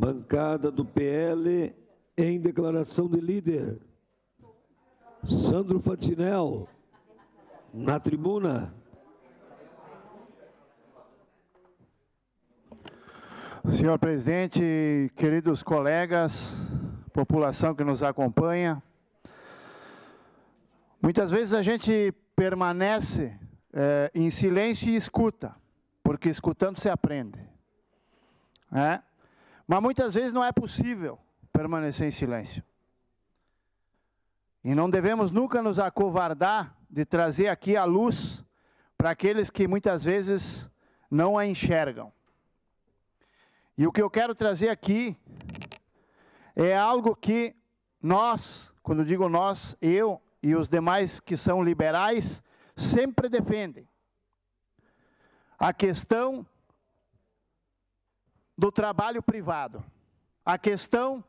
Bancada do PL em declaração de líder. Sandro Fantinel, na tribuna. Senhor presidente, queridos colegas, população que nos acompanha, muitas vezes a gente permanece em silêncio e escuta, porque escutando se aprende. Mas muitas vezes não é possível permanecer em silêncio. E não devemos nunca nos acovardar de trazer aqui a luz para aqueles que muitas vezes não a enxergam. E o que eu quero trazer aqui é algo que nós, quando digo nós, eu e os demais que são liberais, sempre defendem. A questão do trabalho privado, a questão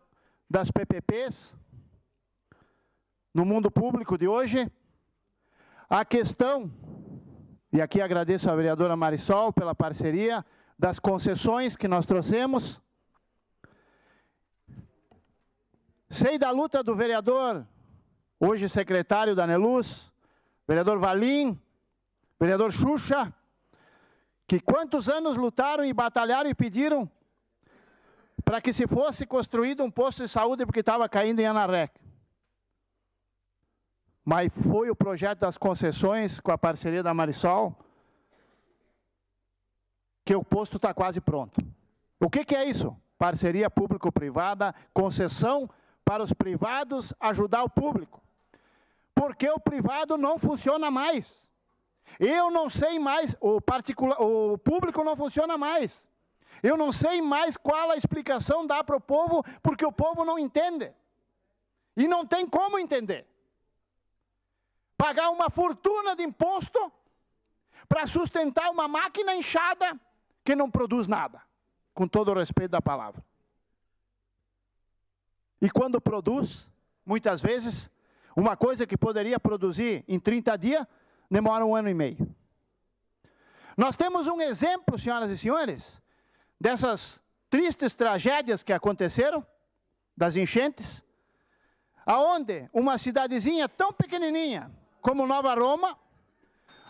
das PPPs no mundo público de hoje, a questão, e aqui agradeço à vereadora Marisol pela parceria, das concessões que nós trouxemos. Sei da luta do vereador, hoje secretário da Neluz, vereador Valim, vereador Xuxa, que quantos anos lutaram e batalharam e pediram para que se fosse construído um posto de saúde porque estava caindo em Anarec. Mas foi o projeto das concessões, com a parceria da Marisol, que o posto está quase pronto. O que é isso? Parceria público-privada, concessão para os privados ajudar o público. Porque o privado não funciona mais. Eu não sei mais, o público não funciona mais. Eu não sei mais qual a explicação dá para o povo, porque o povo não entende. E não tem como entender. Pagar uma fortuna de imposto para sustentar uma máquina inchada que não produz nada, com todo o respeito da palavra. E quando produz, muitas vezes, uma coisa que poderia produzir em 30 dias, demora 1 ano e meio. Nós temos um exemplo, senhoras e senhores, dessas tristes tragédias que aconteceram, das enchentes, aonde uma cidadezinha tão pequenininha como Nova Roma,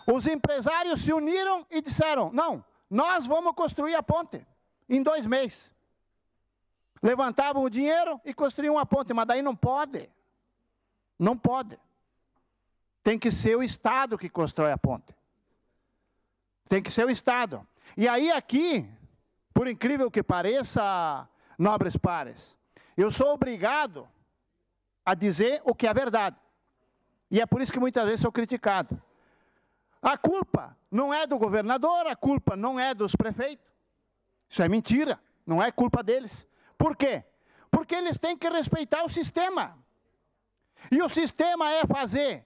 os empresários se uniram e disseram, não, nós vamos construir a ponte em 2 meses. Levantavam o dinheiro e construíam a ponte, mas daí não pode. Não pode. Tem que ser o Estado que constrói a ponte. Tem que ser o Estado. E aí aqui, por incrível que pareça, nobres pares, eu sou obrigado a dizer o que é verdade. E é por isso que muitas vezes sou criticado. A culpa não é do governador, a culpa não é dos prefeitos. Isso é mentira, não é culpa deles. Por quê? Porque eles têm que respeitar o sistema. E o sistema é fazer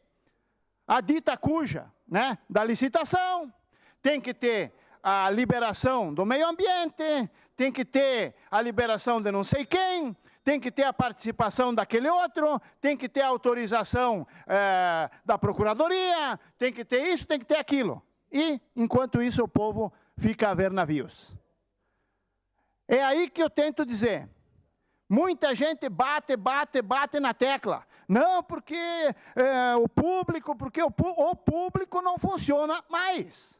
a dita cuja, né, da licitação, tem que ter a liberação do meio ambiente, tem que ter a liberação de não sei quem, tem que ter a participação daquele outro, tem que ter a autorização da procuradoria, tem que ter isso, tem que ter aquilo. E, enquanto isso, o povo fica a ver navios. É aí que eu tento dizer. Muita gente bate na tecla. Não, porque o público não funciona mais.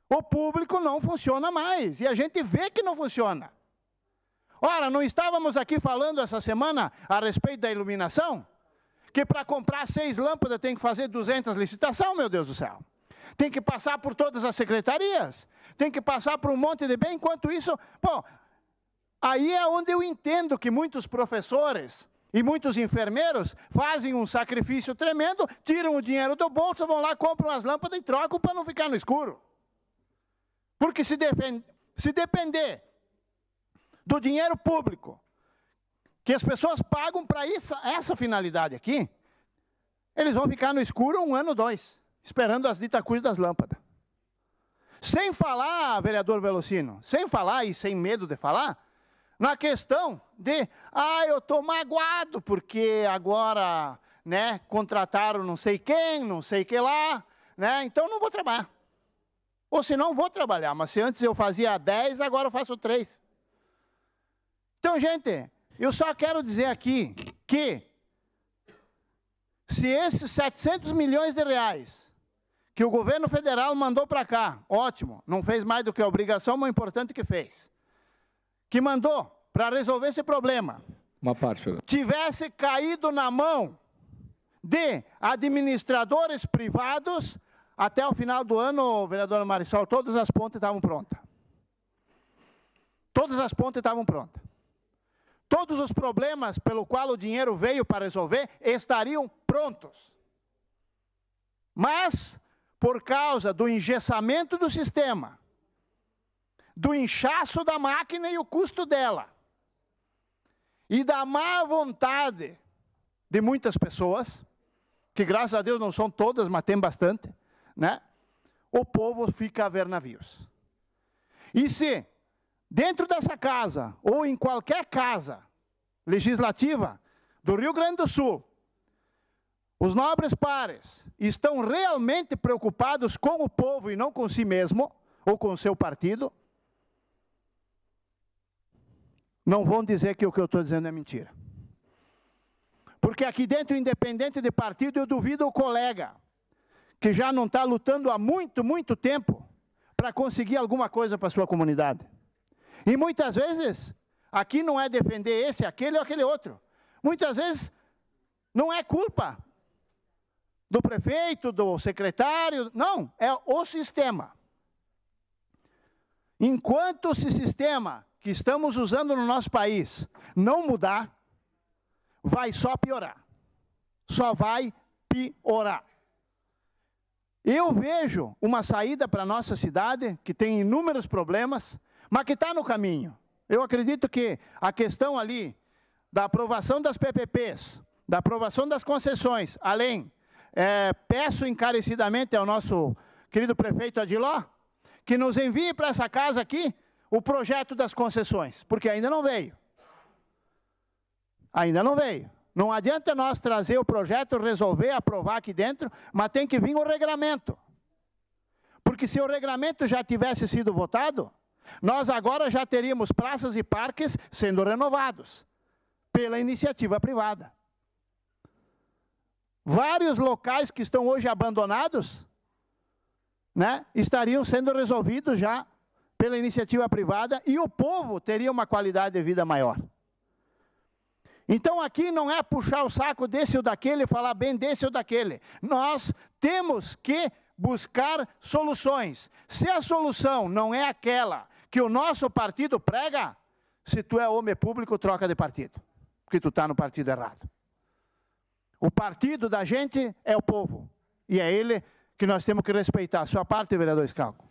O público não funciona mais. E a gente vê que não funciona. Ora, não estávamos aqui falando essa semana a respeito da iluminação? Que para comprar 6 lâmpadas tem que fazer 200 licitações, meu Deus do céu. Tem que passar por todas as secretarias. Tem que passar por um monte de bem. Enquanto isso, bom, aí é onde eu entendo que muitos professores e muitos enfermeiros fazem um sacrifício tremendo, tiram o dinheiro do bolso, vão lá, compram as lâmpadas e trocam para não ficar no escuro. Porque se depender do dinheiro público, que as pessoas pagam para essa finalidade aqui, eles vão ficar no escuro 1 ano, 2, esperando as ditas cujas das lâmpadas. Sem falar, vereador Velocino, sem falar e sem medo de falar, na questão de, eu estou magoado, porque agora, né, contrataram não sei quem, não sei que lá, né, então não vou trabalhar. Ou se não, vou trabalhar, mas se antes eu fazia 10, agora eu faço 3. Então, gente, eu só quero dizer aqui que se esses 700 milhões de reais que o governo federal mandou para cá, ótimo, não fez mais do que a obrigação, mas o importante que fez, que mandou para resolver esse problema, uma parte, senhor, tivesse caído na mão de administradores privados, até o final do ano, vereadora Marisol, todas as pontes estavam prontas. Todas as pontes estavam prontas. Todos os problemas pelo qual o dinheiro veio para resolver estariam prontos. Mas, por causa do engessamento do sistema, do inchaço da máquina e o custo dela, e da má vontade de muitas pessoas, que graças a Deus não são todas, mas tem bastante, né? O povo fica a ver navios. E se dentro dessa casa, ou em qualquer casa legislativa do Rio Grande do Sul, os nobres pares estão realmente preocupados com o povo e não com si mesmo, ou com o seu partido, não vão dizer que o que eu estou dizendo é mentira. Porque aqui dentro, independente de partido, eu duvido o colega que já não está lutando há muito, muito tempo para conseguir alguma coisa para a sua comunidade. E muitas vezes, aqui não é defender esse, aquele ou aquele outro. Muitas vezes, não é culpa do prefeito, do secretário, não, é o sistema. Enquanto esse sistema que estamos usando no nosso país não mudar, vai só piorar. Só vai piorar. Eu vejo uma saída para a nossa cidade, que tem inúmeros problemas, mas que está no caminho. Eu acredito que a questão ali da aprovação das PPPs, da aprovação das concessões, além, peço encarecidamente ao nosso querido prefeito Adiló, que nos envie para essa casa aqui o projeto das concessões, porque ainda não veio. Ainda não veio. Não adianta nós trazer o projeto, resolver, aprovar aqui dentro, mas tem que vir o regramento. Porque se o regramento já tivesse sido votado, nós agora já teríamos praças e parques sendo renovados pela iniciativa privada. Vários locais que estão hoje abandonados, né, estariam sendo resolvidos já pela iniciativa privada e o povo teria uma qualidade de vida maior. Então aqui não é puxar o saco desse ou daquele, falar bem desse ou daquele. Nós temos que buscar soluções. Se a solução não é aquela que o nosso partido prega, se tu é homem público, troca de partido, porque tu está no partido errado. O partido da gente é o povo, e é ele que nós temos que respeitar. Sua parte, vereador Schalco.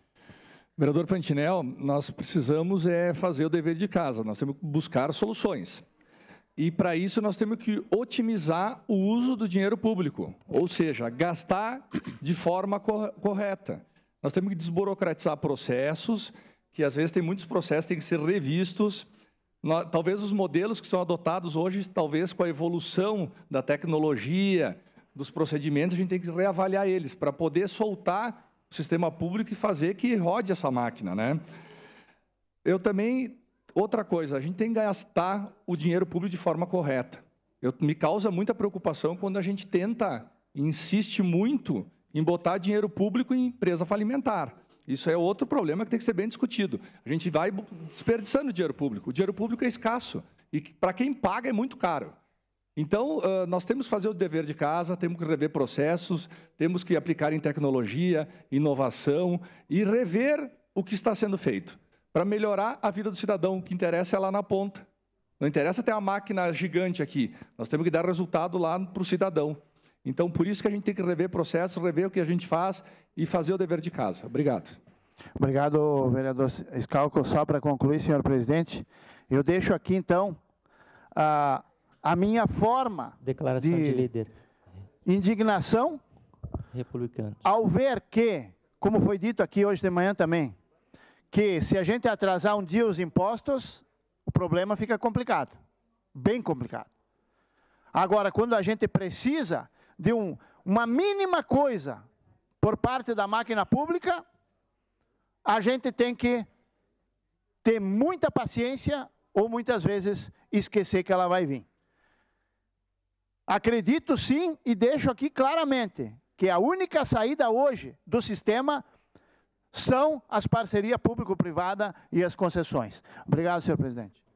Vereador Fantinel, nós precisamos fazer o dever de casa, nós temos que buscar soluções. E para isso nós temos que otimizar o uso do dinheiro público, ou seja, gastar de forma correta. Nós temos que desburocratizar processos, que às vezes tem muitos processos que têm que ser revistos. Talvez os modelos que são adotados hoje, talvez com a evolução da tecnologia, dos procedimentos, a gente tem que reavaliar eles, para poder soltar o sistema público e fazer que rode essa máquina, né? Outra coisa, a gente tem que gastar o dinheiro público de forma correta. Me causa muita preocupação quando a gente insiste muito em botar dinheiro público em empresa falimentar. Isso é outro problema que tem que ser bem discutido. A gente vai desperdiçando dinheiro público. O dinheiro público é escasso e para quem paga é muito caro. Então, nós temos que fazer o dever de casa, temos que rever processos, temos que aplicar em tecnologia, inovação e rever o que está sendo feito para melhorar a vida do cidadão. O que interessa é lá na ponta. Não interessa ter uma máquina gigante aqui. Nós temos que dar resultado lá para o cidadão. Então, por isso que a gente tem que rever processos, rever o que a gente faz e fazer o dever de casa. Obrigado. Obrigado, vereador Schalco. Só para concluir, senhor presidente, eu deixo aqui, então, a minha forma declaração de líder. Indignação Republicano. Ao ver que, como foi dito aqui hoje de manhã também, que se a gente atrasar um dia os impostos, o problema fica complicado, bem complicado. Agora, quando a gente precisa de uma mínima coisa por parte da máquina pública, a gente tem que ter muita paciência, ou muitas vezes esquecer que ela vai vir. Acredito sim, e deixo aqui claramente, que a única saída hoje do sistema são as parcerias público-privada e as concessões. Obrigado, senhor presidente.